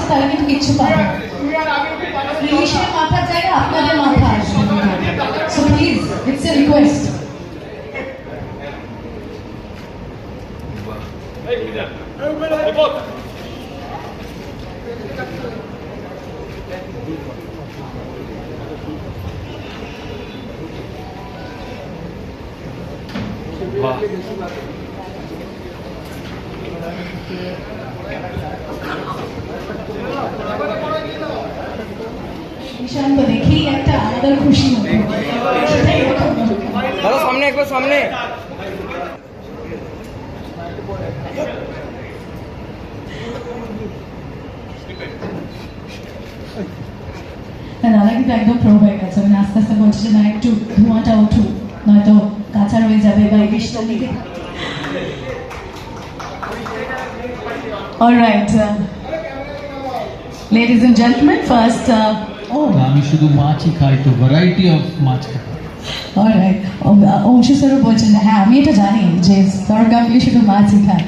তারা কিন্তু কিচ্ছু পাবে না। ইলিশের মাথার জায়গায় আপনাদের মাথা আসবে। So please, it's a request. Ishan তো দেখি একটা আমাদের খুশি হতো, সেটাই এখন দাদা সামনে একবার সামনে। দাদা কিন্তু একদম প্রো হয়ে গেছে, মানে আস্তে আস্তে বলছে যে না একটু ধোঁয়াটা উঠুক, নয়তো কাঁচা রয়ে যাবে বা ইলিশটা দিকে। Alright, ladies and gentlemen, first আমি শুধু মাছই খাই, তো ভ্যারাইটি অফ মাছ খাই। অলরাইট, অংশু স্যারও বলছেন হ্যাঁ আমি এটা জানি যে সরকার শুধু মাছই খায়।